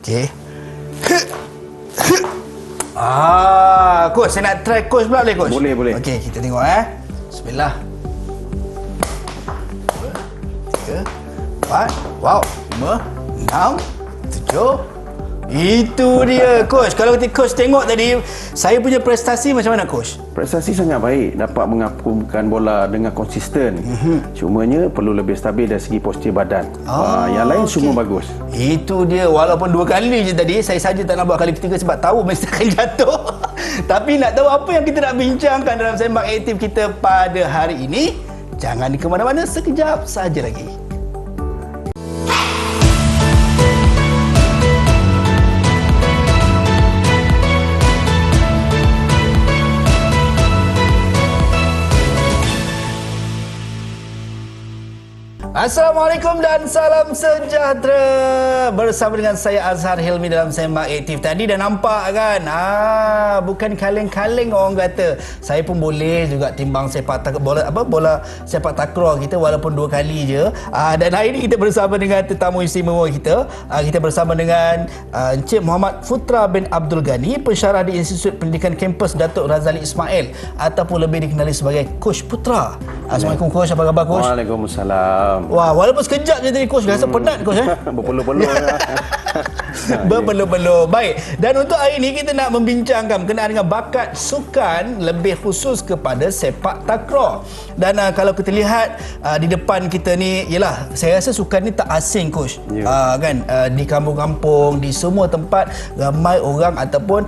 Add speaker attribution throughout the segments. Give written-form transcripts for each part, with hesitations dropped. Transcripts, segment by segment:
Speaker 1: Okey. Coach, saya nak try coach pula boleh coach?
Speaker 2: Boleh.
Speaker 1: Okey, kita tengok Bismillah. 3, 4, wow, 5, 6, 7. Itu dia coach. Kalau coach tengok tadi, saya punya prestasi macam mana coach?
Speaker 2: Prestasi sangat baik, dapat mengapungkan bola dengan konsisten. Cumanya perlu lebih stabil dari segi postur badan. Yang lain semua bagus.
Speaker 1: Itu dia, walaupun 2 kali je tadi, saya saja tak nak buat kali ketiga sebab tahu mesti akan jatuh. Tapi nak tahu apa yang kita nak bincangkan dalam sembang aktif kita pada hari ini? Jangan ke mana-mana, sekejap saja lagi. Assalamualaikum dan salam sejahtera. Bersama dengan saya Azhar Hilmi dalam sembang aktif. Tadi dah nampak kan? Bukan kaleng-kaleng orang kata. Saya pun boleh juga timbang bola sepak takraw kita walaupun 2 kali je. Dan hari ini kita bersama dengan tetamu istimewa kita. Kita bersama dengan Encik Muhammad Futra bin Abdul Ghani, pensyarah di Institut Pendidikan Kampus Datuk Razali Ismail ataupun lebih dikenali sebagai Coach Putra. Assalamualaikum Coach, apa khabar Coach?
Speaker 2: Waalaikumsalam.
Speaker 1: Wah, walaupun sekejap je tadi coach, rasa penat coach
Speaker 2: Berpeluh-peluh.
Speaker 1: Berpeluh-peluh. Baik. Dan untuk hari ini kita nak membincangkan berkenaan dengan bakat sukan lebih khusus kepada sepak takraw. Dan kalau kita lihat di depan kita ni, yalah, saya rasa sukan ni tak asing coach. Kan di kampung-kampung, di semua tempat ramai orang ataupun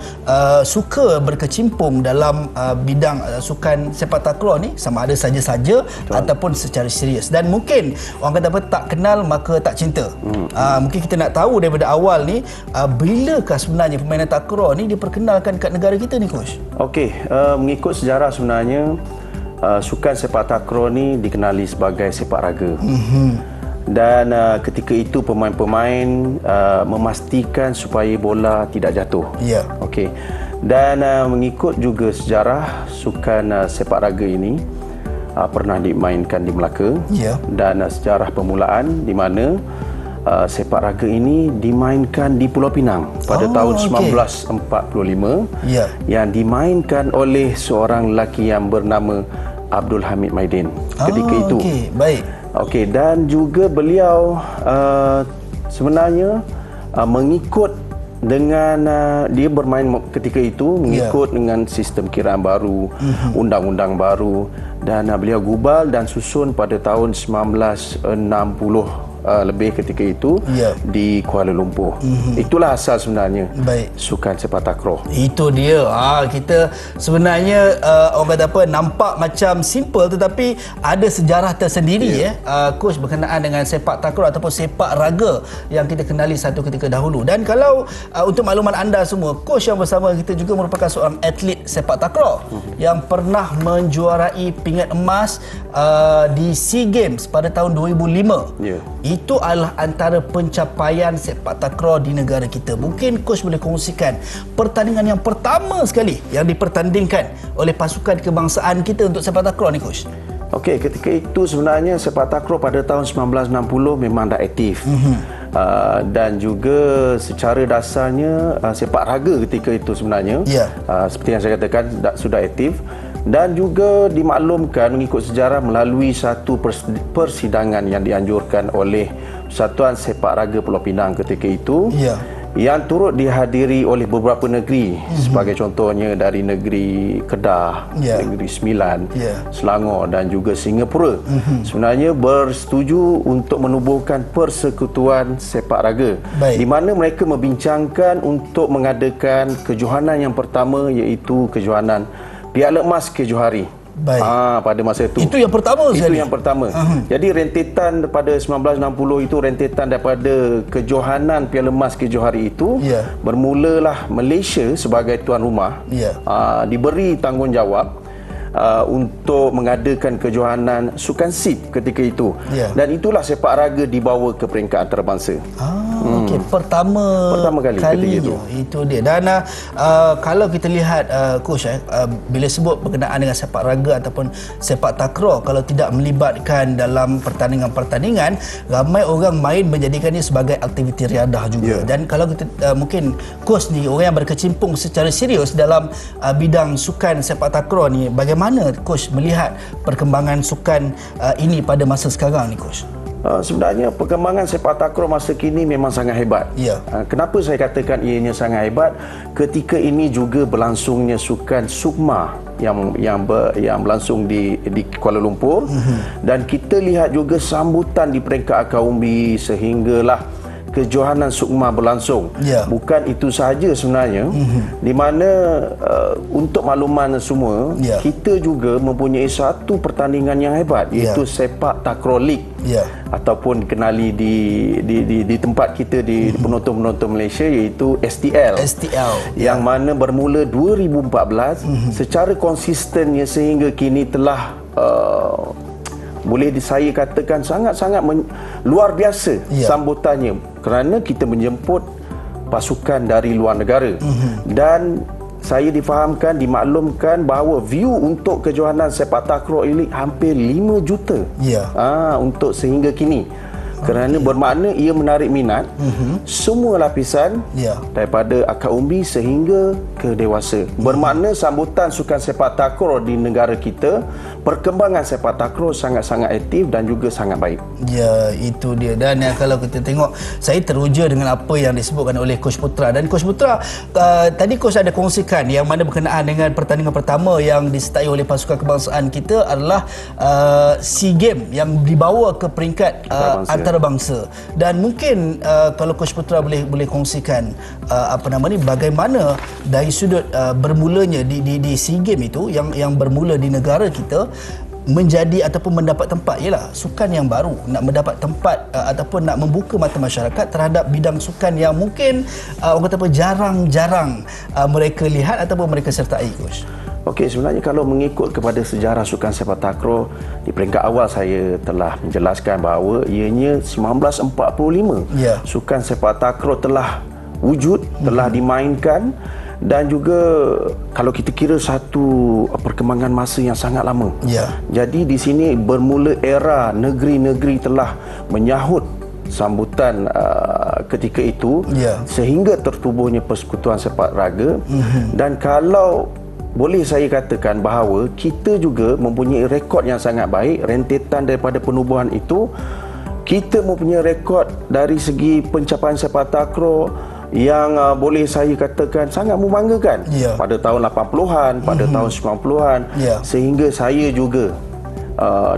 Speaker 1: suka berkecimpung dalam bidang sukan sepak takraw ni, sama ada saja-saja ataupun secara serius. Dan mungkin orang kata apa, tak kenal maka tak cinta. Mungkin kita nak tahu daripada awal ni, bilakah sebenarnya permainan takraw ni diperkenalkan kat negara kita ni coach?
Speaker 2: Okey, mengikut sejarah sebenarnya sukan sepak takraw ni dikenali sebagai sepak raga. Dan ketika itu pemain-pemain memastikan supaya bola tidak jatuh.
Speaker 1: Ya.
Speaker 2: Okey. Dan mengikut juga sejarah sukan sepak raga ini pernah dimainkan di Melaka. Dan sejarah permulaan di mana sepak raga ini dimainkan di Pulau Pinang pada tahun 1945 yang dimainkan oleh seorang lelaki yang bernama Abdul Hamid Maidin ketika itu.
Speaker 1: Baik.
Speaker 2: Okey, dan juga beliau sebenarnya mengikut dengan dia bermain ketika itu mengikut dengan sistem kiraan baru, undang-undang baru, dan beliau gubal dan susun pada tahun 1960 lebih ketika itu di Kuala Lumpur. Itulah asal sebenarnya sukan sepak takraw. Itu
Speaker 1: dia. Kita sebenarnya orang kata apa, nampak macam simple tetapi ada sejarah tersendiri coach berkenaan dengan sepak takraw ataupun sepak raga yang kita kenali satu ketika dahulu. Dan kalau untuk makluman anda semua, coach yang bersama kita juga merupakan seorang atlet sepak takraw yang pernah menjuarai pingat emas di SEA Games pada tahun 2005. Itu adalah antara pencapaian sepak takraw di negara kita. Mungkin coach boleh kongsikan pertandingan yang pertama sekali yang dipertandingkan oleh pasukan kebangsaan kita untuk sepak takraw ni coach.
Speaker 2: Okey, ketika itu sebenarnya sepak takraw pada tahun 1960 memang dah aktif. Dan juga secara dasarnya sepak raga ketika itu sebenarnya seperti yang saya katakan sudah aktif. Dan juga dimaklumkan mengikut sejarah melalui satu persidangan yang dianjurkan oleh Persatuan Sepak Raga Pulau Pinang ketika itu, yang turut dihadiri oleh beberapa negeri, sebagai contohnya dari negeri Kedah, negeri Sembilan, Selangor dan juga Singapura. Sebenarnya bersetuju untuk menubuhkan persekutuan sepak raga, di mana mereka membincangkan untuk mengadakan kejohanan yang pertama, iaitu kejohanan Piala Emas Kejohari. Pada masa itu.
Speaker 1: Itu yang pertama sekali.
Speaker 2: Itu yang pertama. Jadi rentetan pada 1960 itu, rentetan daripada kejohanan Piala Emas Kejohari itu, bermulalah Malaysia sebagai tuan rumah diberi tanggungjawab untuk mengadakan kejohanan sukan SEAP ketika itu. Dan itulah sepak raga dibawa ke peringkat antarabangsa.
Speaker 1: Okey, pertama kalinya. Itu dia. Dan kalau kita lihat coach bila sebut berkenaan dengan sepak raga ataupun sepak takraw, kalau tidak melibatkan dalam pertandingan-pertandingan, ramai orang main menjadikannya sebagai aktiviti riadah juga. Dan kalau kita mungkin coach ni orang yang berkecimpung secara serius dalam bidang sukan sepak takraw ni, bagaimana coach melihat perkembangan sukan ini pada masa sekarang ni coach?
Speaker 2: Sebenarnya perkembangan sepak takraw masa kini memang sangat hebat. Kenapa saya katakan ianya sangat hebat? Ketika ini juga berlangsungnya sukan sukma yang berlangsung di Kuala Lumpur, dan kita lihat juga sambutan di peringkat akar umbi sehinggalah kejohanan sukma berlangsung. Bukan itu sahaja sebenarnya, di mana untuk makluman semua, kita juga mempunyai satu pertandingan yang hebat, iaitu sepak takraw league, ataupun dikenali di tempat kita, di penonton-penonton Malaysia, iaitu STL. Yang mana bermula 2014 secara konsistennya sehingga kini telah boleh saya katakan sangat-sangat luar biasa sambutannya, kerana kita menjemput pasukan dari luar negara. Dan saya difahamkan, dimaklumkan bahawa view untuk kejohanan sepak takraw ini hampir 5 juta untuk sehingga kini. Kerana bermakna ia menarik minat semua lapisan daripada akar umbi sehingga ke dewasa. Bermakna sambutan sukan sepak takraw di negara kita, perkembangan sepak takraw sangat-sangat aktif dan juga sangat baik.
Speaker 1: Ya, itu dia. Dan kalau kita tengok, saya teruja dengan apa yang disebutkan oleh Coach Putra. Dan Coach Putra, tadi Coach ada kongsikan yang mana berkenaan dengan pertandingan pertama yang disertai oleh pasukan kebangsaan kita adalah SEA Games yang dibawa ke peringkat antarabangsa. Dan mungkin kalau Coach Putra boleh kongsikan bagaimana dari sudut bermulanya di SEA Games itu yang bermula di negara kita menjadi ataupun mendapat tempat, ialah sukan yang baru, nak mendapat tempat ataupun nak membuka mata masyarakat terhadap bidang sukan yang mungkin orang kata jarang-jarang mereka lihat ataupun mereka sertai, coach.
Speaker 2: Okey, sebenarnya kalau mengikut kepada sejarah sukan sepak takraw, di peringkat awal saya telah menjelaskan bahawa ianya 1945 sukan sepak takraw telah wujud, telah dimainkan. Dan juga kalau kita kira satu perkembangan masa yang sangat lama. Jadi di sini bermula era negeri-negeri telah menyahut sambutan ketika itu, sehingga tertubuhnya persekutuan sepak raga. Dan kalau boleh saya katakan bahawa kita juga mempunyai rekod yang sangat baik, rentetan daripada penubuhan itu. Kita mempunyai rekod dari segi pencapaian sepak takraw yang boleh saya katakan sangat membanggakan pada tahun 80-an, pada tahun 90-an, sehingga saya juga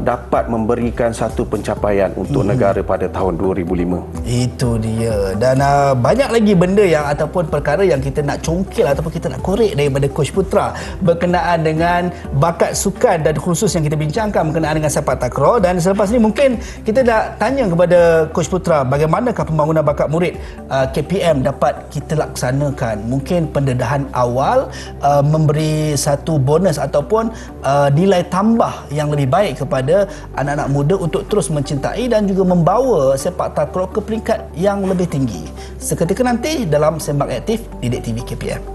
Speaker 2: dapat memberikan satu pencapaian untuk negara pada tahun 2005.
Speaker 1: Itu dia. Dan banyak lagi benda yang ataupun perkara yang kita nak congkil ataupun kita nak korek daripada Coach Putra berkenaan dengan bakat sukan, dan khusus yang kita bincangkan berkenaan dengan sepak takraw. Dan selepas ni mungkin kita nak tanya kepada Coach Putra, bagaimanakah pembangunan bakat murid KPM dapat kita laksanakan. Mungkin pendedahan awal memberi satu bonus ataupun nilai tambah yang lebih baik kepada anak-anak muda untuk terus mencintai dan juga membawa sepak takraw ke peringkat yang lebih tinggi. Seketika nanti dalam Sembang Aktif Didik TV KPM.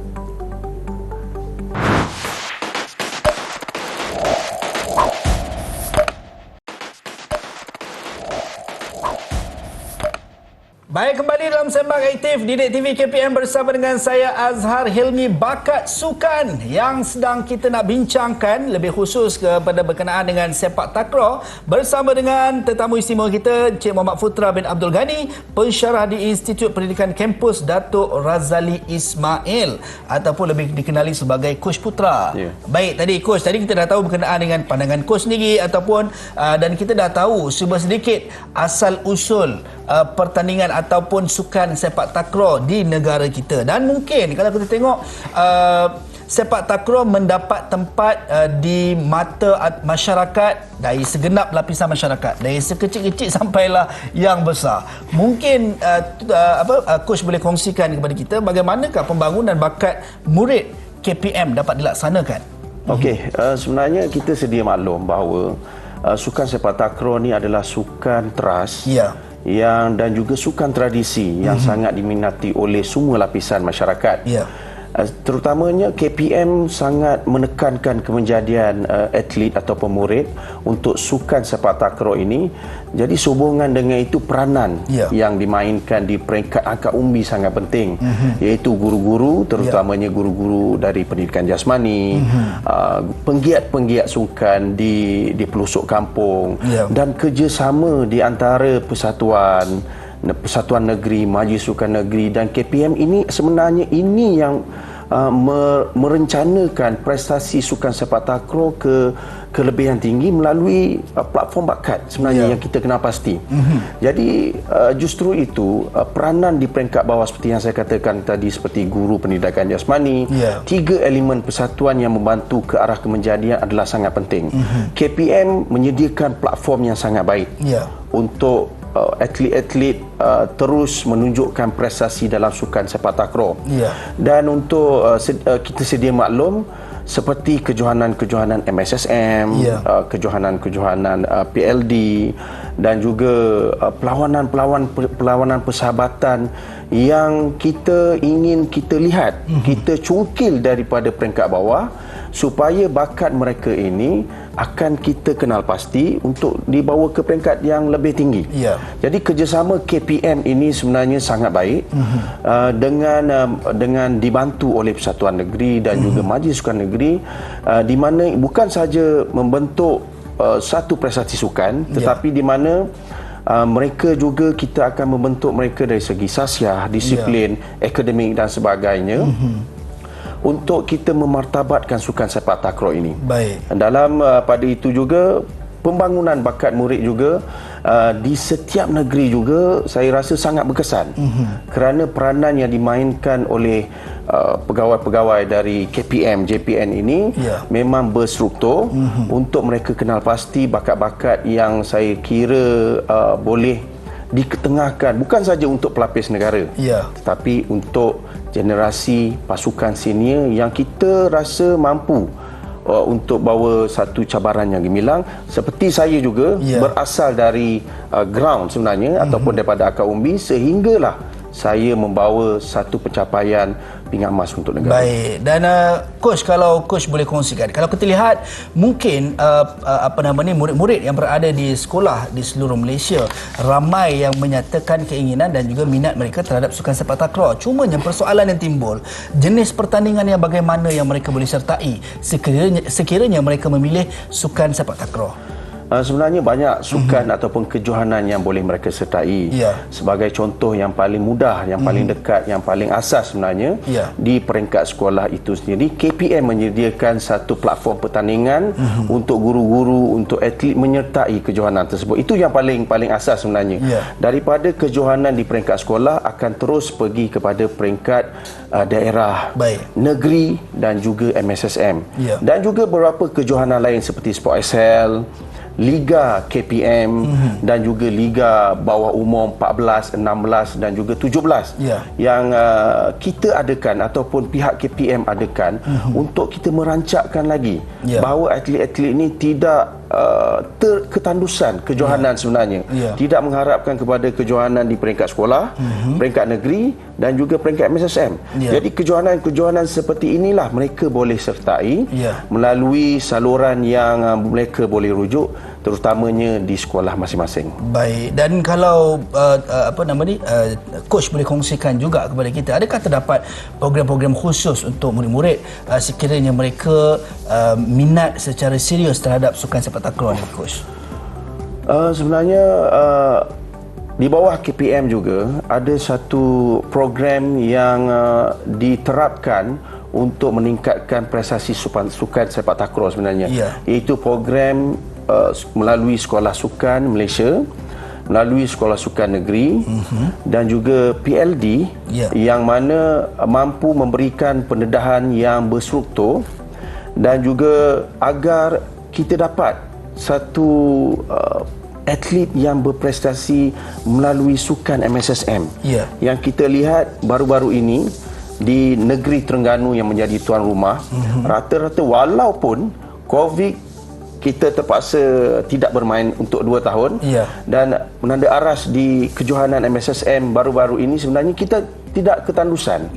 Speaker 1: Baik, kembali dalam Sembang Aktif Didik TV KPM bersama dengan saya Azhar Hilmi. Bakat sukan yang sedang kita nak bincangkan lebih khusus kepada berkenaan dengan sepak takraw bersama dengan tetamu istimewa kita, Encik Muhammad Futra bin Abdul Ghani, pensyarah di Institut Pendidikan Kampus Datuk Razali Ismail ataupun lebih dikenali sebagai Coach Putra. Baik, tadi kita dah tahu berkenaan dengan pandangan coach sendiri ataupun dan kita dah tahu sedikit asal usul pertandingan ataupun sukan sepak takraw di negara kita. Dan mungkin kalau kita tengok sepak takraw mendapat tempat di mata masyarakat dari segenap lapisan masyarakat, dari sekecil-kecil sampailah yang besar. Mungkin coach boleh kongsikan kepada kita bagaimanakah pembangunan bakat murid KPM dapat dilaksanakan?
Speaker 2: Okey, sebenarnya kita sedia maklum bahawa sukan sepak takraw ni adalah sukan teras dan juga sukan tradisi yang sangat diminati oleh semua lapisan masyarakat. Terutamanya KPM sangat menekankan kemenjadian atlet atau pemurid untuk sukan sepak takraw ini. Jadi sehubungan dengan itu peranan yang dimainkan di peringkat angkat umbi sangat penting, iaitu guru-guru, terutamanya guru-guru dari pendidikan jasmani, penggiat-penggiat sukan di pelosok kampung, dan kerjasama di antara Persatuan Negeri, Majlis Sukan Negeri dan KPM ini sebenarnya ini yang merencanakan prestasi sukan sepak takraw ke kelebihan tinggi melalui platform bakat sebenarnya yang kita kenal pasti. Jadi justru itu peranan di peringkat bawah seperti yang saya katakan tadi, seperti guru pendidikan jasmani, 3 elemen persatuan yang membantu ke arah kemenjadian adalah sangat penting. KPM menyediakan platform yang sangat baik untuk atlet-atlet terus menunjukkan prestasi dalam sukan sepak takraw. Dan untuk kita sedia maklum, seperti kejohanan-kejohanan MSSM, kejohanan-kejohanan PLD dan juga perlawanan persahabatan yang kita ingin kita lihat, kita cungkil daripada peringkat bawah supaya bakat mereka ini akan kita kenal pasti untuk dibawa ke peringkat yang lebih tinggi. Jadi kerjasama KPM ini sebenarnya sangat baik, dengan dibantu oleh Persatuan Negeri dan juga Majlis Sukan Negeri, di mana bukan saja membentuk satu prestasi sukan, tetapi di mana mereka juga kita akan membentuk mereka dari segi sasiah, disiplin, akademik dan sebagainya, untuk kita memartabatkan sukan sepak takraw ini. Dalam pada itu juga pembangunan bakat murid juga di setiap negeri juga saya rasa sangat berkesan, kerana peranan yang dimainkan oleh pegawai-pegawai dari KPM, JPN ini memang berstruktur untuk mereka kenal pasti bakat-bakat yang saya kira boleh diketengahkan bukan saja untuk pelapis negara, tetapi untuk generasi pasukan senior yang kita rasa mampu untuk bawa satu cabaran yang gemilang. Seperti saya juga berasal dari ground sebenarnya, ataupun daripada akar umbi, sehinggalah saya membawa satu pencapaian pingat emas untuk negara.
Speaker 1: Baik. Dan coach, kalau coach boleh kongsikan, kalau kita lihat mungkin murid-murid yang berada di sekolah di seluruh Malaysia ramai yang menyatakan keinginan dan juga minat mereka terhadap sukan sepak takraw. Cumanya persoalan yang timbul, jenis pertandingan yang bagaimana yang mereka boleh sertai sekiranya mereka memilih sukan sepak takraw.
Speaker 2: Sebenarnya banyak sukan ataupun kejohanan yang boleh mereka sertai. Sebagai contoh yang paling mudah, yang paling dekat, yang paling asas sebenarnya di peringkat sekolah itu sendiri, KPM menyediakan satu platform pertandingan untuk guru-guru, untuk atlet menyertai kejohanan tersebut. Itu yang paling asas sebenarnya. Daripada kejohanan di peringkat sekolah akan terus pergi kepada peringkat daerah, negeri dan juga MSSM. Dan juga beberapa kejohanan lain seperti Sport SL, Liga KPM dan juga Liga bawah umum 14, 16 dan juga 17 yang kita adakan ataupun pihak KPM adakan untuk kita merancakkan lagi bahawa atlet-atlet ini tidak terketandusan kejohanan sebenarnya. Tidak mengharapkan kepada kejohanan di peringkat sekolah, peringkat negeri dan juga peringkat MSSM. Jadi kejohanan-kejohanan seperti inilah mereka boleh sertai melalui saluran yang mereka boleh rujuk, terutamanya di sekolah masing-masing.
Speaker 1: Baik. Dan kalau coach boleh kongsikan juga kepada kita, adakah terdapat program-program khusus untuk murid-murid sekiranya mereka minat secara serius terhadap sukan sepak takraw ni, coach?
Speaker 2: Sebenarnya di bawah KPM juga ada satu program yang diterapkan untuk meningkatkan prestasi sukan sepak takraw sebenarnya, iaitu program melalui Sekolah Sukan Malaysia, melalui Sekolah Sukan Negeri dan juga PLD yang mana mampu memberikan pendedahan yang berstruktur dan juga agar kita dapat satu atlet yang berprestasi melalui sukan MSSM. Yang kita lihat baru-baru ini di negeri Terengganu yang menjadi tuan rumah, rata-rata walaupun COVID kita terpaksa tidak bermain untuk 2 tahun. Dan menanda aras di kejohanan MSSM baru-baru ini sebenarnya kita tidak ketandusan.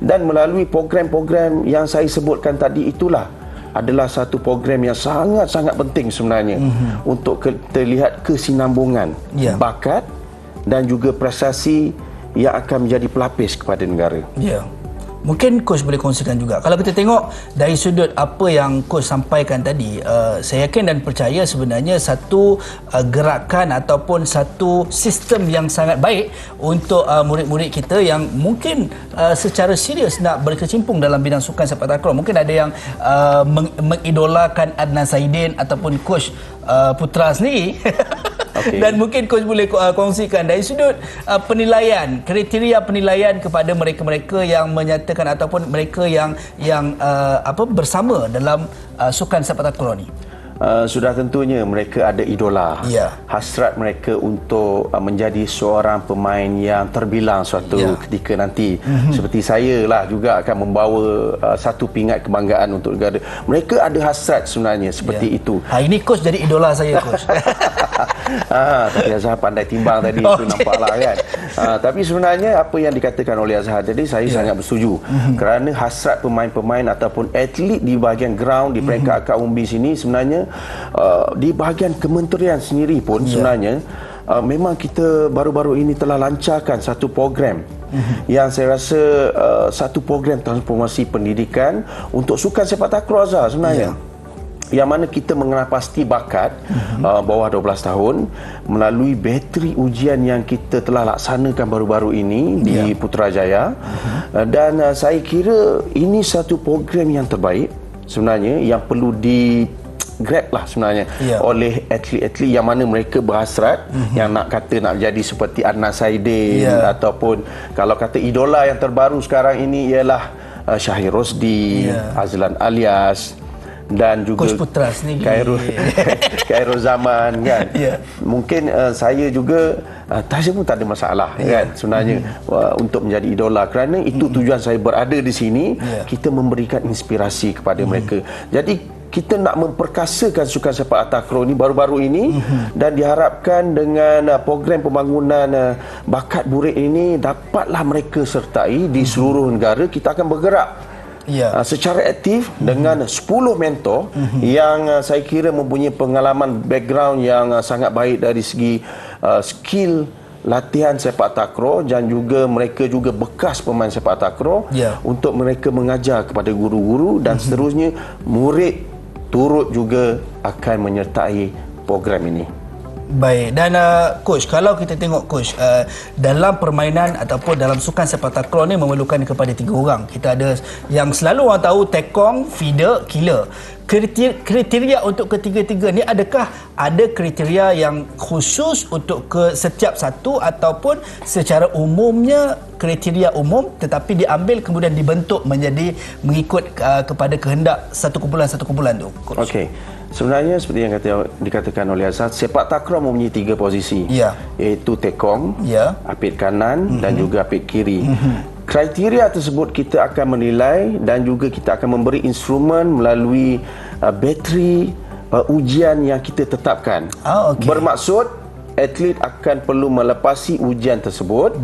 Speaker 2: Dan melalui program-program yang saya sebutkan tadi itulah adalah satu program yang sangat-sangat penting sebenarnya untuk kita lihat kesinambungan bakat dan juga prestasi yang akan menjadi pelapis kepada negara.
Speaker 1: Mungkin Coach boleh kongsikan juga. Kalau kita tengok dari sudut apa yang Coach sampaikan tadi, saya yakin dan percaya sebenarnya satu gerakan ataupun satu sistem yang sangat baik untuk murid-murid kita yang mungkin secara serius nak berkecimpung dalam bidang sukan sepak takraw. Mungkin ada yang mengidolakan Adnan Saidin ataupun Coach Putra sendiri. Dan mungkin Coach boleh kongsikan dari sudut penilaian, kriteria penilaian kepada mereka-mereka yang menyatakan ataupun mereka yang bersama dalam sukan sepak takraw ni.
Speaker 2: Sudah tentunya mereka ada idola. Hasrat mereka untuk menjadi seorang pemain yang terbilang suatu ketika nanti. Seperti saya lah juga akan membawa satu pingat kebanggaan untuk negara. Mereka ada hasrat sebenarnya seperti itu.
Speaker 1: Ini Coach jadi idola saya, Coach.
Speaker 2: Tapi Azhar pandai timbang tadi itu nampaklah kan. Tapi sebenarnya apa yang dikatakan oleh Azhar tadi saya sangat bersetuju. Kerana hasrat pemain-pemain ataupun atlet di bahagian ground di peringkat akar umbi sini sebenarnya di bahagian kementerian sendiri pun sebenarnya memang kita baru-baru ini telah lancarkan satu program yang saya rasa satu program transformasi pendidikan untuk sukan sepak takraw Azhar sebenarnya. Yang mana kita mengenal pasti bakat bawah 12 tahun melalui bateri ujian yang kita telah laksanakan baru-baru ini di Putrajaya. Dan saya kira ini satu program yang terbaik sebenarnya yang perlu grab lah sebenarnya oleh atlet-atlet yang mana mereka berhasrat yang nak jadi seperti Adnan Saidin ataupun kalau kata idola yang terbaru sekarang ini ialah Syahir Rosdi, Azlan Alias dan juga
Speaker 1: Coach Putra sendiri,
Speaker 2: Khairul Zaman kan. Mungkin saya juga saya pun tak ada masalah kan sebenarnya untuk menjadi idola kerana itu tujuan saya berada di sini, kita memberikan inspirasi kepada mereka. Jadi kita nak memperkasakan sukan sepak takraw ni baru-baru ini dan diharapkan dengan program pembangunan bakat burik ini dapatlah mereka sertai di seluruh negara. Kita akan bergerak secara aktif dengan 10 mentor yang saya kira mempunyai pengalaman background yang sangat baik dari segi skill latihan sepak takraw dan juga mereka juga bekas pemain sepak takraw untuk mereka mengajar kepada guru-guru dan seterusnya murid turut juga akan menyertai program ini.
Speaker 1: Baik, dan Coach, kalau kita tengok Coach, dalam permainan ataupun dalam sukan sepak takraw ni memerlukan kepada 3 orang. Kita ada yang selalu orang tahu tekong, feeder, killer. Kriteria untuk ketiga-tiga ni, adakah ada kriteria yang khusus untuk ke setiap satu ataupun secara umumnya kriteria umum tetapi diambil kemudian dibentuk menjadi mengikut kepada kehendak satu kumpulan tu, Coach?
Speaker 2: Okey. Sebenarnya seperti yang dikatakan oleh Azhar, sepak takraw mempunyai 3 posisi, iaitu tekong, apit kanan dan juga apit kiri. Kriteria tersebut kita akan menilai dan juga kita akan memberi instrumen melalui bateri ujian yang kita tetapkan. Bermaksud atlet akan perlu melepasi ujian tersebut.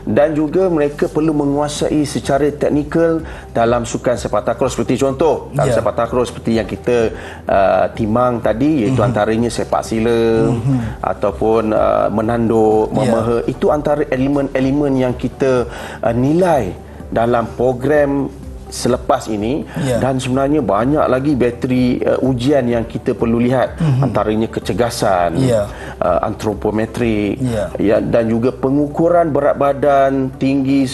Speaker 2: Dan juga mereka perlu menguasai secara teknikal dalam sukan sepak takraw. Seperti contoh dalam sepak takraw seperti yang kita timang tadi, iaitu antaranya sepak sila ataupun menanduk, memeha. Itu antara elemen-elemen yang kita nilai dalam program selepas ini. Dan sebenarnya banyak lagi bateri ujian yang kita perlu lihat, antaranya kecergasan, antropometrik, dan juga pengukuran berat badan tinggi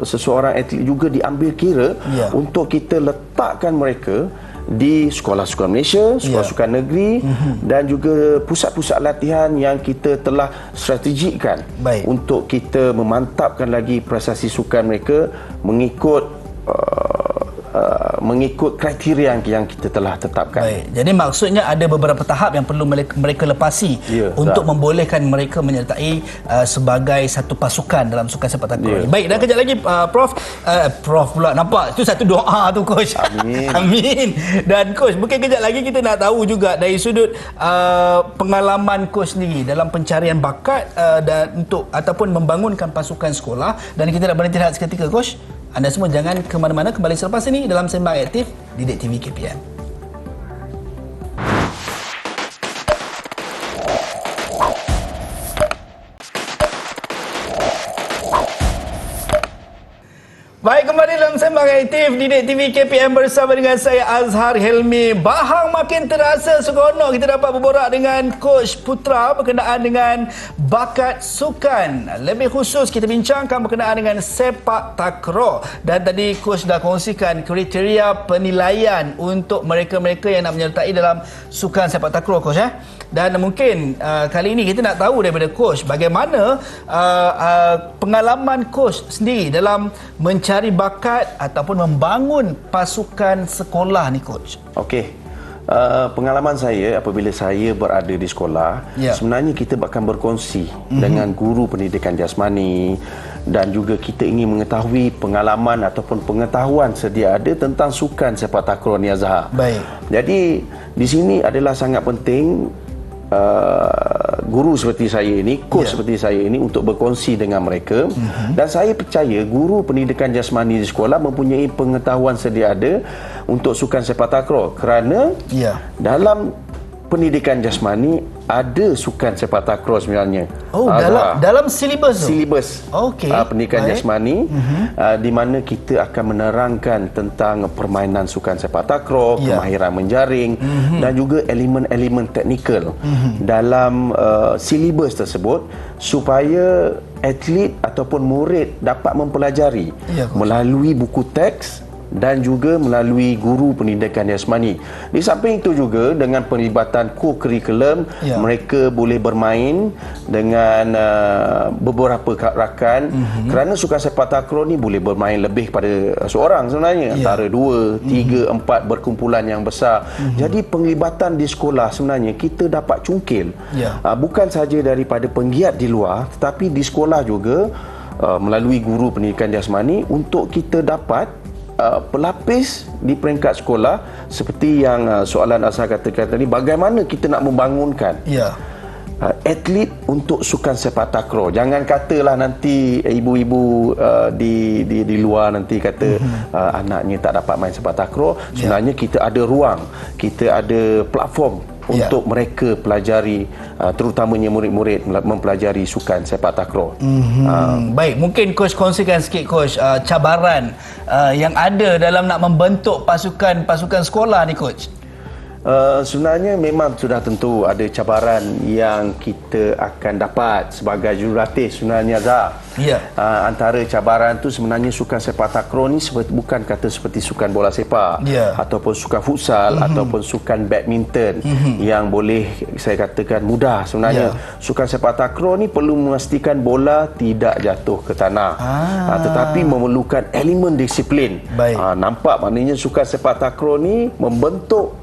Speaker 2: seseorang atlet juga diambil kira untuk kita letakkan mereka di sekolah-sekolah Malaysia, sekolah-sekolah negeri dan juga pusat-pusat latihan yang kita telah strategikkan untuk kita memantapkan lagi prestasi sukan mereka mengikut mengikut kriteria yang kita telah tetapkan.
Speaker 1: Baik. Jadi maksudnya ada beberapa tahap yang perlu mereka lepasi untuk membolehkan mereka menyertai sebagai satu pasukan dalam sukan sepak takraw. Baik, dan kejap lagi Prof pula nampak itu satu doa tu coach.
Speaker 2: Amin.
Speaker 1: Amin. Dan coach, mungkin kejap lagi kita nak tahu juga dari sudut pengalaman coach sendiri dalam pencarian bakat dan untuk ataupun membangunkan pasukan sekolah, dan kita nak berhenti rehat seketika coach. Anda semua jangan ke mana-mana, kembali selepas ini dalam Sembang Aktif Didik TV KPM. Baik, kembali dalam Sembang Aktif Didik TV KPM bersama dengan saya Azhar Helmi. Bahang makin terasa seronok kita dapat berborak dengan Coach Putra berkenaan dengan bakat sukan. Lebih khusus kita bincangkan berkenaan dengan sepak takraw. Dan tadi Coach dah kongsikan kriteria penilaian untuk mereka-mereka yang nak menyertai dalam sukan sepak takraw, Coach. Dan mungkin kali ini kita nak tahu daripada Coach bagaimana pengalaman Coach sendiri dalam mencari bakat ataupun membangun pasukan sekolah ni, Coach.
Speaker 2: Okey. Pengalaman saya apabila saya berada di sekolah, sebenarnya kita akan berkongsi dengan guru pendidikan jasmani, dan juga kita ingin mengetahui pengalaman ataupun pengetahuan sedia ada tentang sukan sepak takraw ni, Azhar.
Speaker 1: Baik.
Speaker 2: Jadi di sini adalah sangat penting guru seperti saya ini, coach seperti saya ini untuk berkongsi dengan mereka. Dan saya percaya guru pendidikan jasmani di sekolah mempunyai pengetahuan sedia ada untuk sukan sepak takraw, kerana dalam pendidikan jasmani ada sukan sepak takraw sebenarnya.
Speaker 1: Oh, dalam silibus tu?
Speaker 2: Silibus pendidikan jasmani, di mana kita akan menerangkan tentang permainan sukan sepak takraw, kemahiran menjaring, dan juga elemen-elemen teknikal dalam silibus tersebut, supaya atlet ataupun murid dapat mempelajari melalui buku teks dan juga melalui guru pendidikan jasmani. Di samping itu juga dengan penlibatan co-curriculum, mereka boleh bermain dengan beberapa rakan, kerana sukan sepak takraw ni boleh bermain lebih pada seorang sebenarnya, antara 2, 3, 4 berkumpulan yang besar. Jadi penglibatan di sekolah sebenarnya kita dapat cungkil, bukan saja daripada penggiat di luar, tetapi di sekolah juga melalui guru pendidikan jasmani untuk kita dapat pelapis di peringkat sekolah, seperti yang soalan Azhar katakan tadi, bagaimana kita nak membangunkan atlet untuk sukan sepak takraw. Jangan katalah nanti ibu-ibu di luar nanti kata anaknya tak dapat main sepak takraw. Sebenarnya kita ada ruang, kita ada platform untuk mereka pelajari, terutamanya murid-murid mempelajari sukan sepak takraw.
Speaker 1: Baik, mungkin Coach kongsikan sikit, Coach, cabaran yang ada dalam nak membentuk pasukan sekolah ni, Coach.
Speaker 2: Sebenarnya memang sudah tentu ada cabaran yang kita akan dapat sebagai jurulatih sebenarnya, Azhar. Antara cabaran tu sebenarnya sukan sepak takraw ni bukan kata seperti sukan bola sepak, ataupun sukan futsal, ataupun sukan badminton yang boleh saya katakan mudah. Sebenarnya sukan sepak takraw ni perlu memastikan bola tidak jatuh ke tanah, tetapi memerlukan elemen disiplin. Nampak maknanya sukan sepak takraw ni membentuk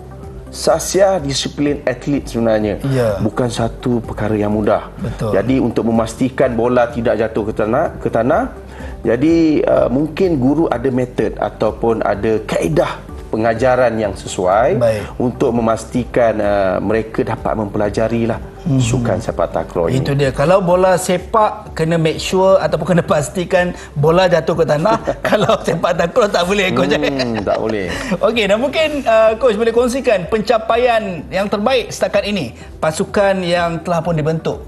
Speaker 2: sasiah disiplin atlet sebenarnya, bukan satu perkara yang mudah. Jadi untuk memastikan bola tidak jatuh ke tanah, jadi mungkin guru ada metod ataupun ada kaedah pengajaran yang sesuai untuk memastikan mereka dapat mempelajarilah sukan sepak takraw ini.
Speaker 1: Itu dia. Kalau bola sepak kena make sure ataupun kena pastikan bola jatuh ke tanah. Kalau sepak takraw tak boleh, Coach.
Speaker 2: Tak boleh.
Speaker 1: Okey, dan mungkin Coach boleh kongsikan pencapaian yang terbaik setakat ini pasukan yang telah pun dibentuk.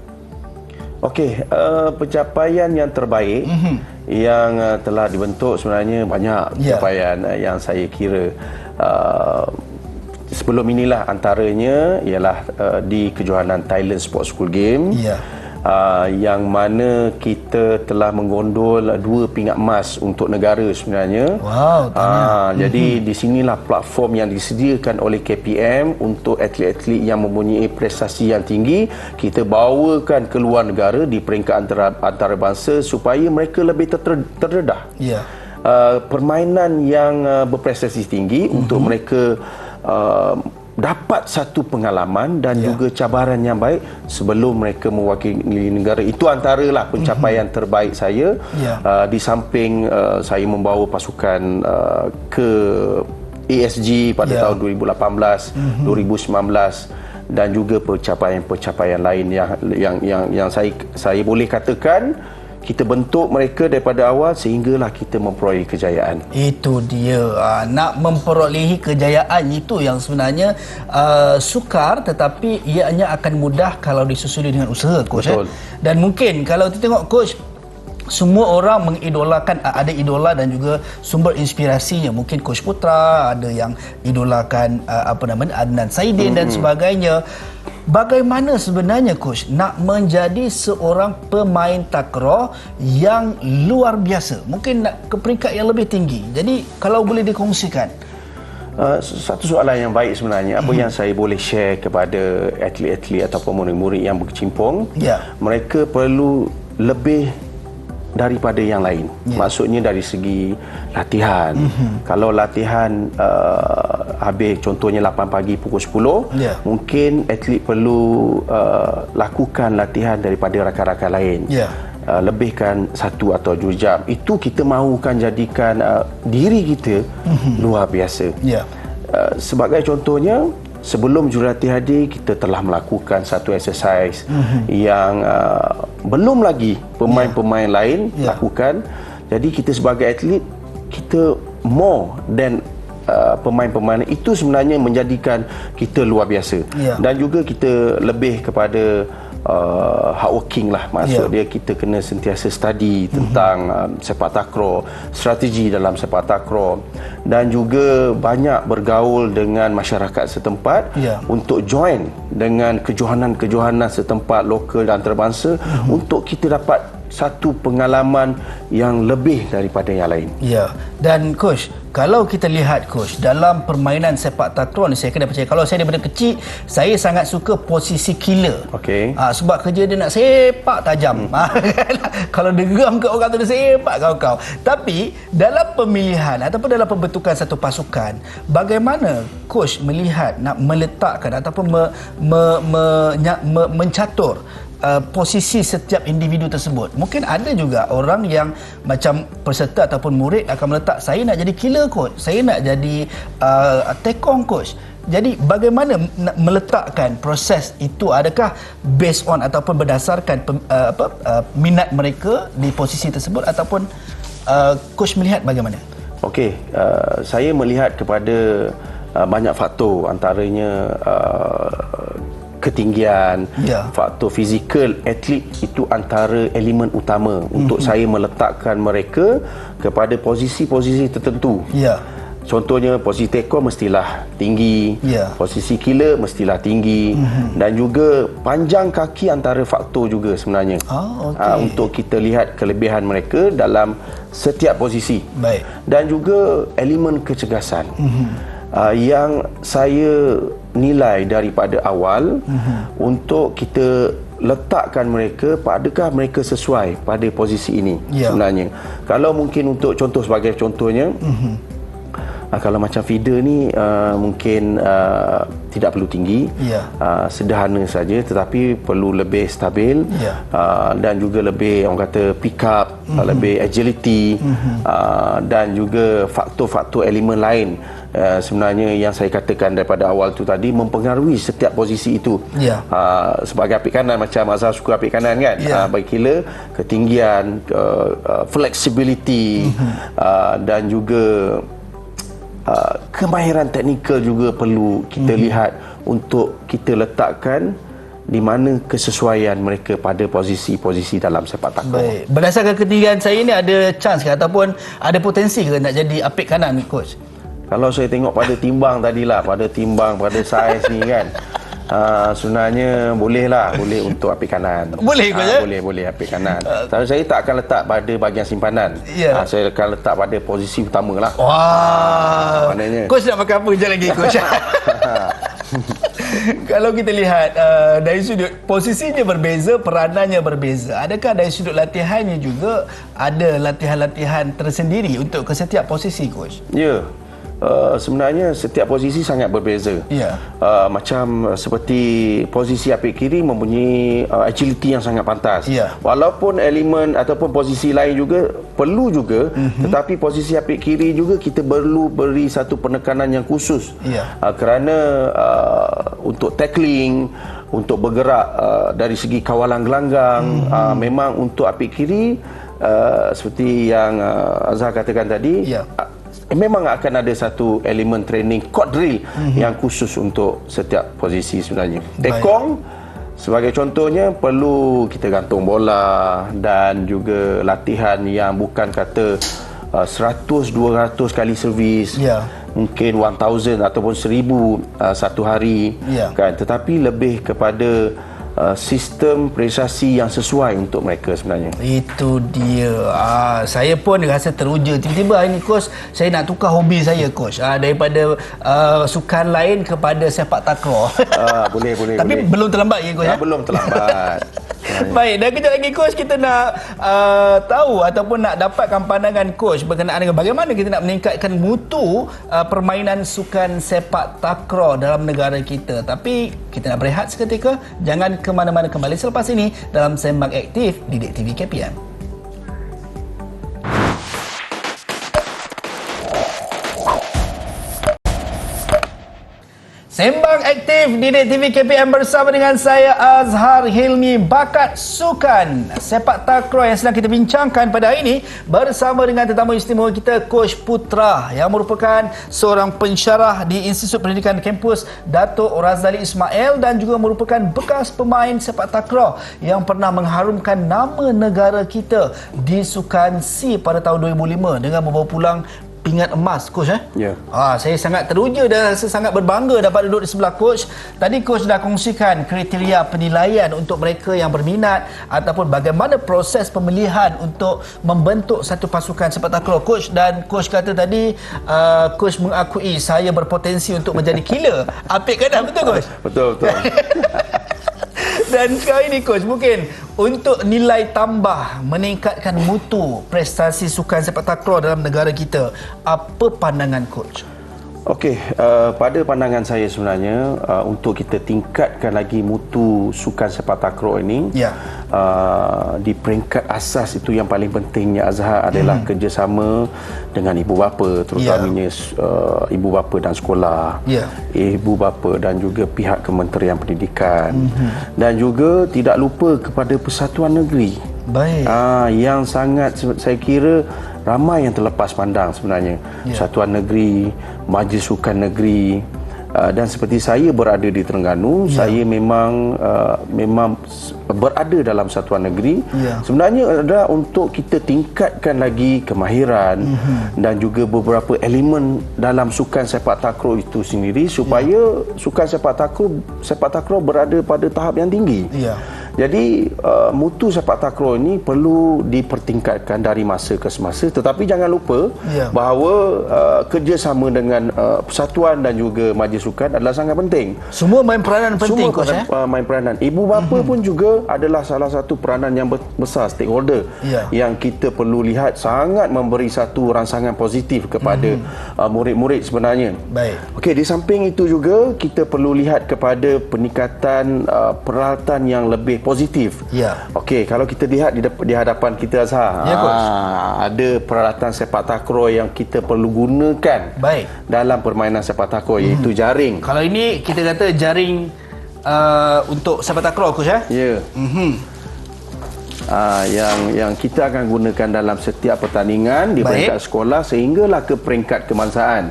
Speaker 2: Okey, pencapaian yang terbaik yang telah dibentuk sebenarnya banyak pencapaian yang saya kira. Sebelum inilah antaranya ialah di kejohanan Thailand Sports School Game, yang mana kita telah menggondol 2 pingat emas untuk negara sebenarnya. Jadi di sinilah platform yang disediakan oleh KPM untuk atlet-atlet yang mempunyai prestasi yang tinggi, kita bawakan ke luar negara di peringkat antarabangsa supaya mereka lebih terdedah. permainan yang berprestasi tinggi untuk mereka dapat satu pengalaman dan juga cabaran yang baik sebelum mereka mewakili negara. Itu antaralah pencapaian terbaik saya. Di samping saya membawa pasukan ke ASG pada tahun 2018, 2019 dan juga pencapaian-pencapaian lain yang saya boleh katakan kita bentuk mereka daripada awal sehinggalah kita memperoleh kejayaan.
Speaker 1: Itu dia. Nak memperolehi kejayaan itu yang sebenarnya sukar, tetapi ianya akan mudah kalau disusuli dengan usaha, Coach. Dan mungkin kalau kita tengok, Coach, semua orang mengidolakan, ada idola dan juga sumber inspirasinya. Mungkin Coach Putra, ada yang idolakan Adnan Saidin dan sebagainya. Bagaimana sebenarnya, Coach, nak menjadi seorang pemain takraw yang luar biasa, mungkin nak ke peringkat yang lebih tinggi? Jadi kalau boleh dikongsikan.
Speaker 2: Satu soalan yang baik sebenarnya. Apa yang saya boleh share kepada atlet-atlet ataupun murid-murid yang berkecimpung, mereka perlu lebih daripada yang lain. Maksudnya dari segi latihan. Kalau latihan habis contohnya 8 pagi pukul 10, mungkin atlet perlu lakukan latihan daripada rakan-rakan lain. Lebihkan 1 atau 2 jam. Itu kita mahukan jadikan diri kita luar biasa. Sebagai contohnya, sebelum jurulatih hadir, kita telah melakukan satu exercise yang belum lagi pemain-pemain lain lakukan. Jadi kita sebagai atlet, kita more than pemain-pemain itu sebenarnya menjadikan kita luar biasa. Dan juga kita lebih kepada hardworking lah. Maksud dia kita kena sentiasa study tentang sepak takraw, strategi dalam sepak takraw, dan juga banyak bergaul dengan masyarakat setempat untuk join dengan kejohanan-kejohanan setempat lokal dan antarabangsa untuk kita dapat satu pengalaman yang lebih daripada yang lain.
Speaker 1: Dan Coach, kalau kita lihat, Coach, dalam permainan sepak takraw ni, saya kena percaya, kalau saya daripada kecil, saya sangat suka posisi killer. Sebab kerja dia nak sepak tajam. Kalau dia geram ke orang tu, dia sepak kau-kau. Tapi dalam pemilihan ataupun dalam pembentukan satu pasukan, bagaimana Coach melihat nak meletakkan ataupun mencatur posisi setiap individu tersebut? Mungkin ada juga orang yang macam peserta ataupun murid akan meletak, saya nak jadi killer, Coach, saya nak jadi tekong, Coach. Jadi bagaimana nak meletakkan proses itu? Adakah based on ataupun berdasarkan minat mereka di posisi tersebut, ataupun Coach melihat bagaimana?
Speaker 2: Saya melihat kepada banyak faktor, antaranya ketinggian, faktor fizikal atlet itu antara elemen utama untuk saya meletakkan mereka kepada posisi-posisi tertentu. Contohnya posisi tekong mestilah tinggi, posisi killer mestilah tinggi, dan juga panjang kaki antara faktor juga sebenarnya. Untuk kita lihat kelebihan mereka dalam setiap posisi. Dan juga elemen kecergasan. Yang saya nilai daripada awal untuk kita letakkan mereka, adakah mereka sesuai pada posisi ini sebenarnya. Kalau mungkin untuk contoh, sebagai contohnya, kalau macam feeder ni mungkin tidak perlu tinggi, sederhana saja, tetapi perlu lebih stabil, dan juga lebih, orang kata, pick up, lebih agility, dan juga faktor-faktor elemen lain sebenarnya yang saya katakan daripada awal tu tadi mempengaruhi setiap posisi itu. Sebagai apik kanan, macam Azhar suka apik kanan kan, bagi killer, ketinggian, flexibility, dan juga kemahiran teknikal juga perlu kita lihat untuk kita letakkan di mana kesesuaian mereka pada posisi-posisi dalam sepak takraw.
Speaker 1: Berdasarkan ketinggian saya ni, ada chance ke ataupun ada potensi ke nak jadi apik kanan, Coach?
Speaker 2: Kalau saya tengok pada timbang tadilah, pada saiz ni kan, sebenarnya boleh untuk apik kanan.
Speaker 1: Boleh ke?
Speaker 2: Boleh apik kanan. Tapi saya tak akan letak pada bahagian simpanan. Saya akan letak pada posisi utama lah.
Speaker 1: Coach nak makan apa sekejap lagi, Coach? Kalau kita lihat dari sudut posisinya berbeza, peranannya berbeza. Adakah dari sudut latihannya juga ada latihan-latihan tersendiri untuk setiap posisi, coach?
Speaker 2: Ya. Sebenarnya setiap posisi sangat berbeza.
Speaker 1: Ya.
Speaker 2: Macam seperti posisi apik kiri mempunyai agility yang sangat pantas.
Speaker 1: Ya.
Speaker 2: Walaupun elemen ataupun posisi lain juga perlu juga, tetapi posisi apik kiri juga kita perlu beri satu penekanan yang khusus.
Speaker 1: Ya.
Speaker 2: Kerana untuk tackling, untuk bergerak dari segi kawalan gelanggang, memang untuk apik kiri seperti yang Azhar katakan tadi,
Speaker 1: Ya.
Speaker 2: Memang akan ada satu elemen training quad drill yang khusus untuk setiap posisi sebenarnya. Tekong sebagai contohnya perlu kita gantung bola dan juga latihan yang bukan kata 100-200 kali servis.
Speaker 1: Ya.
Speaker 2: Mungkin 1000 ataupun 1000 satu hari.
Speaker 1: Ya.
Speaker 2: Kan, tetapi lebih kepada sistem prestasi yang sesuai untuk mereka sebenarnya.
Speaker 1: Itu dia. Saya pun rasa teruja. Tiba-tiba hari ni, coach, saya nak tukar hobi saya, coach. Daripada sukan lain kepada sepak takraw.
Speaker 2: Boleh.
Speaker 1: Tapi belum terlambat ya, coach?
Speaker 2: Belum terlambat.
Speaker 1: Baik, dan kejap lagi, coach, kita nak tahu ataupun nak dapatkan pandangan coach berkenaan dengan bagaimana kita nak meningkatkan mutu permainan sukan sepak takraw dalam negara kita. Tapi kita nak berehat seketika. Jangan ke mana-mana, kembali selepas ini dalam Sembang Aktif Didik TV KPM. Sembang Aktif Didik TV KPM bersama dengan saya Azhar Hilmi, bakat sukan sepak takraw yang sedang kita bincangkan pada hari ini bersama dengan tetamu istimewa kita, Coach Putra, yang merupakan seorang pensyarah di Institut Pendidikan Kampus Dato' Razali Ismail dan juga merupakan bekas pemain sepak takraw yang pernah mengharumkan nama negara kita di Sukan C pada tahun 2005 dengan membawa pulang pingat emas, coach.
Speaker 2: Ya.
Speaker 1: Saya sangat teruja dan rasa sangat berbangga dapat duduk di sebelah coach. Tadi coach dah kongsikan kriteria penilaian untuk mereka yang berminat ataupun bagaimana proses pemilihan untuk membentuk satu pasukan sepak takraw, coach. Dan coach kata tadi coach mengakui saya berpotensi untuk menjadi killer. Apik kan, betul coach?
Speaker 2: Betul.
Speaker 1: Dan sekarang ini, coach, mungkin untuk nilai tambah meningkatkan mutu prestasi sukan sepak takraw dalam negara kita, apa pandangan coach?
Speaker 2: Okey, pada pandangan saya sebenarnya untuk kita tingkatkan lagi mutu sukan sepak takraw ini, di peringkat asas itu yang paling pentingnya, Azhar, adalah kerjasama dengan ibu bapa, terutamanya ibu bapa dan sekolah, ibu bapa dan juga pihak Kementerian Pendidikan, dan juga tidak lupa kepada Persatuan Negeri.
Speaker 1: Baik.
Speaker 2: Yang sangat, saya kira ramai yang terlepas pandang sebenarnya. Persatuan Negeri, Majlis Sukan Negeri, dan seperti saya berada di Terengganu, saya memang berada dalam Satuan Negeri. Sebenarnya adalah untuk kita tingkatkan lagi kemahiran dan juga beberapa elemen dalam sukan sepak takraw itu sendiri supaya sukan sepak takraw berada pada tahap yang tinggi. Jadi mutu sepak takraw ini perlu dipertingkatkan dari masa ke semasa, tetapi jangan lupa bahawa kerjasama dengan persatuan dan juga majlis sukan adalah sangat penting.
Speaker 1: Semua main peranan penting, coach.
Speaker 2: Main peranan. Ibu bapa pun juga adalah salah satu peranan yang besar, stakeholder yang kita perlu lihat sangat memberi satu rangsangan positif kepada murid-murid sebenarnya.
Speaker 1: Baik.
Speaker 2: Okey, di samping itu juga kita perlu lihat kepada peningkatan peralatan yang lebih positif. Okey, kalau kita lihat di hadapan kita, Azhar, ada peralatan sepak takraw yang kita perlu gunakan dalam permainan sepak takraw, iaitu jaring.
Speaker 1: Kalau ini kita kata jaring untuk sepak takraw, coach.
Speaker 2: Yang kita akan gunakan dalam setiap pertandingan di peringkat sekolah sehinggalah ke peringkat kebangsaan.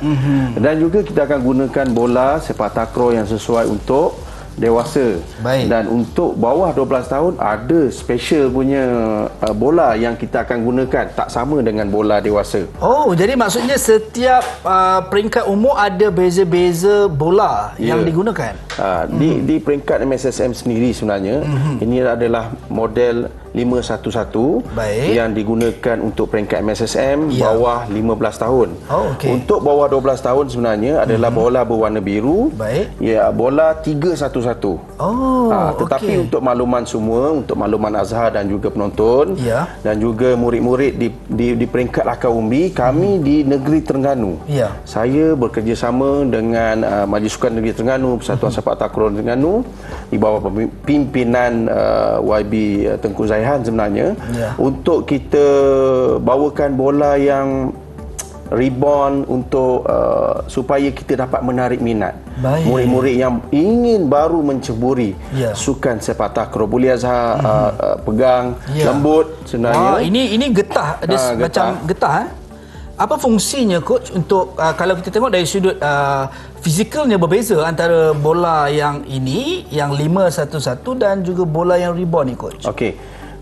Speaker 2: Dan juga kita akan gunakan bola sepak takraw yang sesuai untuk dewasa. Dan untuk bawah 12 tahun ada special punya bola yang kita akan gunakan, tak sama dengan bola dewasa. Jadi
Speaker 1: maksudnya setiap peringkat umur ada beza-beza bola yang digunakan.
Speaker 2: Di peringkat MSSM sendiri sebenarnya ini adalah model 511 yang digunakan untuk peringkat MSSM bawah 15 tahun. Untuk bawah 12 tahun sebenarnya adalah bola berwarna biru. Ya, bola 311. Tetapi untuk makluman semua, untuk makluman Azhar dan juga penonton dan juga murid-murid di peringkat Akaumbi, kami di negeri Terengganu. Saya bekerjasama dengan Majlis Sukan Negeri Terengganu, Persatuan Sepak Takraw Terengganu di bawah pimpinan YB Tengku Zaihan sebenarnya, untuk kita bawakan bola yang rebound untuk supaya kita dapat menarik minat murid-murid yang ingin baru menceburi sukan sepak takraw. Boleh Azhar pegang lembut sebenarnya.
Speaker 1: Ini getah, ada macam getah. Apa fungsinya coach untuk kalau kita tengok dari sudut fizikalnya berbeza antara bola yang ini yang 511 dan juga bola yang rebound ni coach?
Speaker 2: Okey.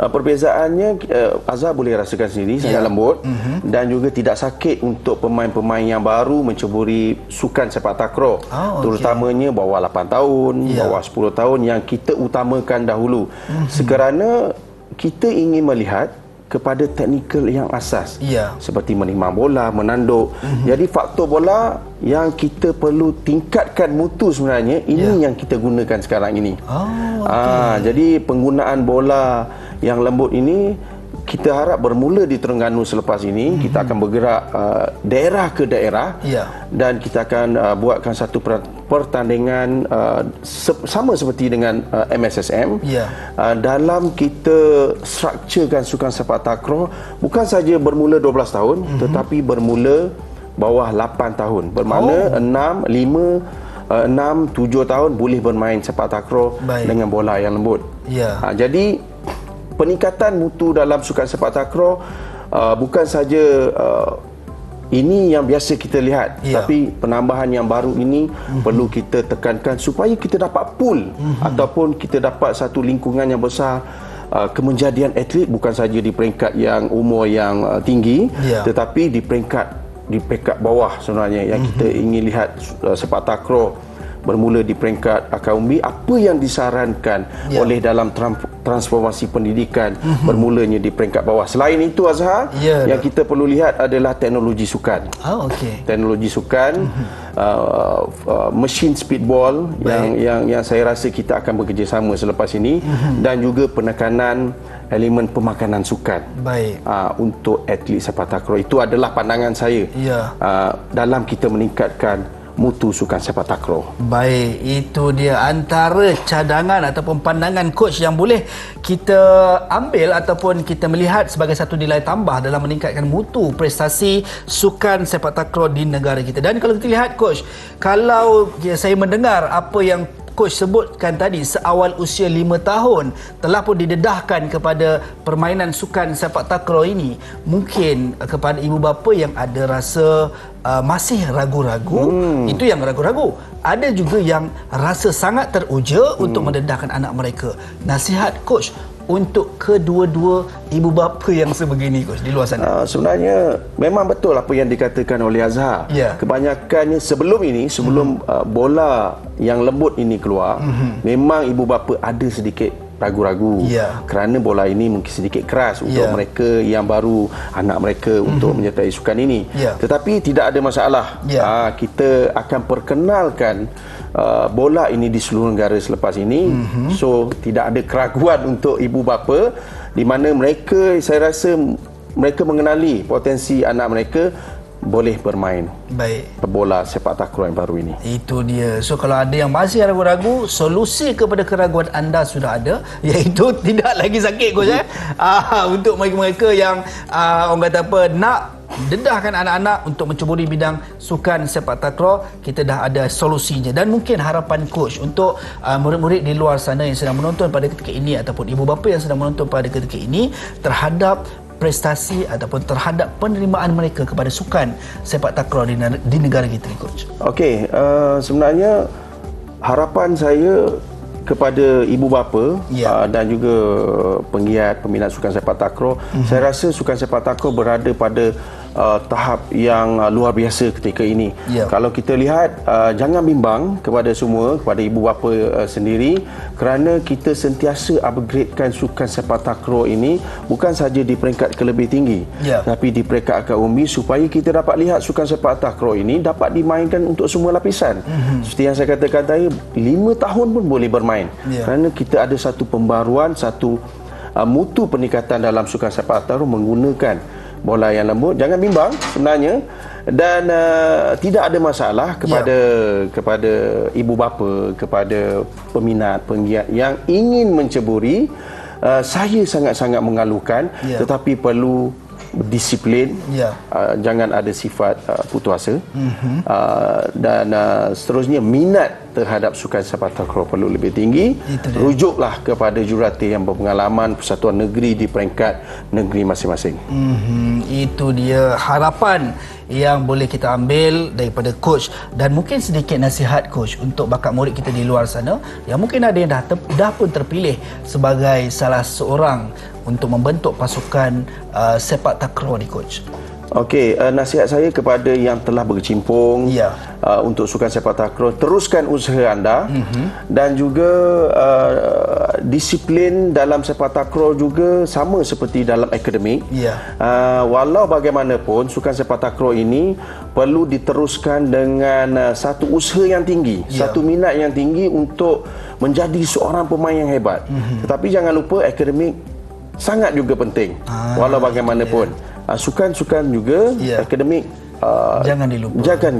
Speaker 2: Perbezaannya Azhar boleh rasakan sendiri, sangat lembut dan juga tidak sakit untuk pemain-pemain yang baru menceburi sukan sepak takraw, terutamanya bawah 8 tahun, bawah 10 tahun yang kita utamakan dahulu. Sekerana kita ingin melihat kepada teknikal yang asas, seperti menimang bola, menanduk. Jadi faktor bola yang kita perlu tingkatkan mutu sebenarnya, ini yang kita gunakan sekarang ini. Jadi penggunaan bola yang lembut ini kita harap bermula di Terengganu selepas ini. Kita akan bergerak daerah ke daerah dan kita akan buatkan satu pertandingan sama seperti dengan MSSM dalam kita strukturkan sukan sepak takraw bukan saja bermula 12 tahun tetapi bermula bawah 8 tahun, bermakna 6, 7 tahun boleh bermain sepak takraw dengan bola yang lembut. Jadi peningkatan mutu dalam sukan sepak takraw bukan saja ini yang biasa kita lihat, tapi penambahan yang baru ini perlu kita tekankan supaya kita dapat pool ataupun kita dapat satu lingkungan yang besar kemenjadian atlet, bukan saja di peringkat yang umur yang tinggi tetapi di peringkat bawah sebenarnya yang kita ingin lihat sepak takraw bermula di peringkat Akaumbi. Apa yang disarankan oleh dalam transformasi pendidikan bermulanya di peringkat bawah. Selain itu Azhar, yang kita perlu lihat adalah teknologi sukan. Teknologi sukan, machine speedball yang saya rasa kita akan bekerjasama selepas ini dan juga penekanan elemen pemakanan sukan untuk atlet sepak takraw. Itu adalah pandangan saya dalam kita meningkatkan mutu sukan sepak takraw.
Speaker 1: Baik, itu dia antara cadangan ataupun pandangan coach yang boleh kita ambil ataupun kita melihat sebagai satu nilai tambah dalam meningkatkan mutu prestasi sukan sepak takraw di negara kita. Dan kalau kita lihat coach, kalau saya mendengar apa yang coach sebutkan tadi, seawal usia 5 tahun telah pun didedahkan kepada permainan sukan sepak takraw ini, mungkin kepada ibu bapa yang ada rasa masih ragu-ragu, itu yang ragu-ragu. Ada juga yang rasa sangat teruja untuk mendedahkan anak mereka. Nasihat coach untuk kedua-dua ibu bapa yang sebegini coach di luar sana.
Speaker 2: Sebenarnya memang betul apa yang dikatakan oleh Azhar. Kebanyakannya sebelum bola yang lembut ini keluar, memang ibu bapa ada sedikit ragu-ragu kerana bola ini mungkin sedikit keras untuk mereka yang baru, anak mereka untuk menyertai sukan ini. Tetapi tidak ada masalah. Kita akan perkenalkan bola ini di seluruh negara selepas ini. So tidak ada keraguan untuk ibu bapa, di mana mereka, saya rasa mereka mengenali potensi anak mereka boleh bermain bola sepak takraw yang baru ini.
Speaker 1: Itu dia. So kalau ada yang masih ragu-ragu, solusi kepada keraguan anda sudah ada, iaitu tidak lagi sakit coach. Untuk mereka yang orang kata apa, nak dedahkan anak-anak untuk menceburi bidang sukan sepak takraw, kita dah ada solusinya. Dan mungkin harapan coach untuk murid-murid di luar sana yang sedang menonton pada ketika ini ataupun ibu bapa yang sedang menonton pada ketika ini terhadap prestasi ataupun terhadap penerimaan mereka kepada sukan sepak takraw di negara kita ni coach.
Speaker 2: Okey, sebenarnya harapan saya kepada ibu bapa dan juga penggiat peminat sukan sepak takraw, saya rasa sukan sepak takraw berada pada tahap yang luar biasa ketika ini. Kalau kita lihat, jangan bimbang kepada semua, kepada ibu bapa sendiri, kerana kita sentiasa upgradekan sukan sepak takraw ini bukan saja di peringkat kelebih tinggi, tapi di peringkat akar umbi, supaya kita dapat lihat sukan sepak takraw ini dapat dimainkan untuk semua lapisan. Seperti yang saya katakan tadi, 5 tahun pun boleh bermain, kerana kita ada satu pembaruan, satu mutu peningkatan dalam sukan sepak takraw menggunakan bola yang lembut. Jangan bimbang sebenarnya, dan tidak ada masalah kepada ibu bapa, kepada peminat, penggiat yang ingin menceburi. Saya sangat-sangat mengalukan, tetapi perlu disiplin, jangan ada sifat putus asa, dan seterusnya minat terhadap sukan sepak takraw perlu lebih tinggi. Rujuklah kepada jurulatih yang berpengalaman persatuan negeri di peringkat negeri masing-masing.
Speaker 1: Itu dia harapan yang boleh kita ambil daripada coach, dan mungkin sedikit nasihat coach untuk bakat murid kita di luar sana yang mungkin ada yang dah pun terpilih sebagai salah seorang untuk membentuk pasukan sepak takraw ni coach.
Speaker 2: Okey, nasihat saya kepada yang telah berkecimpung untuk sukan sepak takraw, teruskan usaha anda, dan juga disiplin dalam sepak takraw juga sama seperti dalam akademik. Walau bagaimanapun, sukan sepak takraw ini perlu diteruskan dengan satu usaha yang tinggi, satu minat yang tinggi untuk menjadi seorang pemain yang hebat. Tetapi jangan lupa akademik sangat juga penting. Walau bagaimanapun, sukan-sukan juga, akademik jangan dilupakan.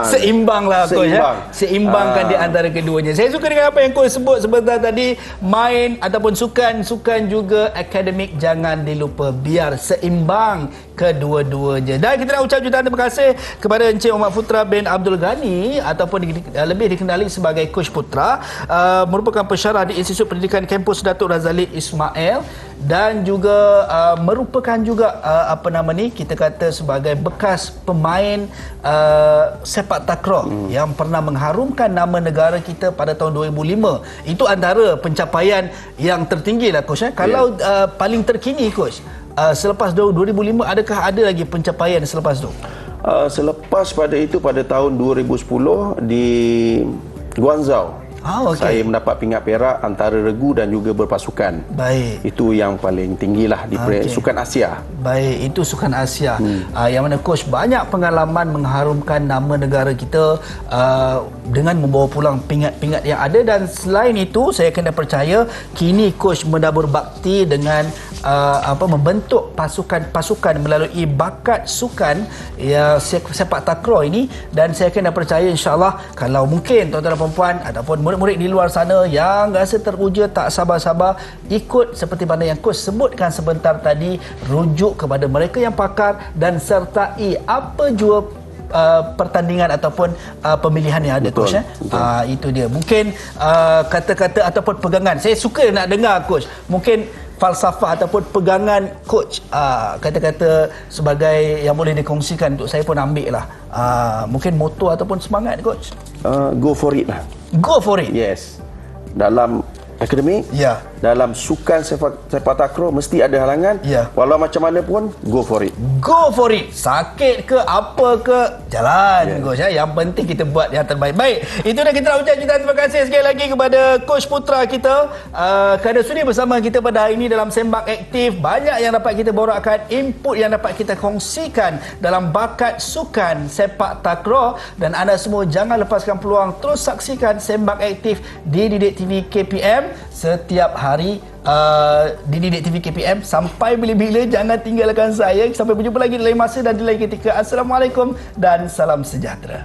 Speaker 1: Seimbanglah coach, seimbangkan di antara keduanya. Saya suka dengan apa yang coach sebut sebentar tadi, main ataupun sukan juga akademik jangan dilupa, biar seimbang kedua-duanya. Dan kita nak ucap jutaan terima kasih kepada Encik Muhammad Putra bin Abdul Ghani, ataupun lebih dikenali sebagai Coach Putra, merupakan pensyarah di Institut Pendidikan Kampus Datuk Razali Ismail, dan juga merupakan juga kita kata sebagai bekas pemain sepak takraw yang pernah mengharumkan nama negara kita pada tahun 2005. Itu antara pencapaian yang tertinggi lah coach. Kalau paling terkini coach, selepas 2005, adakah ada lagi pencapaian selepas tu?
Speaker 2: Selepas pada itu, pada tahun 2010 di Guangzhou, saya mendapat pingat perak antara regu dan juga berpasukan.
Speaker 1: Baik.
Speaker 2: Itu yang paling tinggilah di sukan Asia.
Speaker 1: Baik, itu sukan Asia. Yang mana coach banyak pengalaman mengharumkan nama negara kita dengan membawa pulang pingat-pingat yang ada, dan selain itu saya kena percaya kini coach mendabur bakti dengan membentuk pasukan-pasukan melalui bakat sukan sepak takraw ini, dan saya kena percaya insya-Allah kalau mungkin tuan-tuan dan puan-puan ataupun murid-murid di luar sana yang rasa teruja tak sabar-sabar ikut seperti mana yang coach sebutkan sebentar tadi, rujuk kepada mereka yang pakar dan sertai apa jua pertandingan ataupun pemilihan yang ada. Betul, coach. Itu dia mungkin kata-kata ataupun pegangan. Saya suka nak dengar coach, mungkin falsafah ataupun pegangan coach, kata-kata sebagai yang boleh dikongsikan untuk saya pun ambil lah. Mungkin moto ataupun semangat coach.
Speaker 2: Go for it lah.
Speaker 1: Go for it.
Speaker 2: Yes. Dalam akademik, dalam sukan sepak takraw mesti ada halangan. Walau macam mana pun, go for it.
Speaker 1: Go for it. Sakit ke apa ke, jalan coach. Yang penting kita buat yang terbaik. Baik, itu dah kita nak ucap jutaan terima kasih sekali lagi kepada Coach Putra kita kerana sudi bersama kita pada hari ini dalam Sembang Aktif. Banyak yang dapat kita borakkan, input yang dapat kita kongsikan dalam bakat sukan sepak takraw, dan anda semua jangan lepaskan peluang, terus saksikan Sembang Aktif di Didik TV KPM setiap hari di Didik TV KPM sampai bila-bila. Jangan tinggalkan saya. Sampai berjumpa lagi di lain masa dan di lain ketika. Assalamualaikum dan salam sejahtera.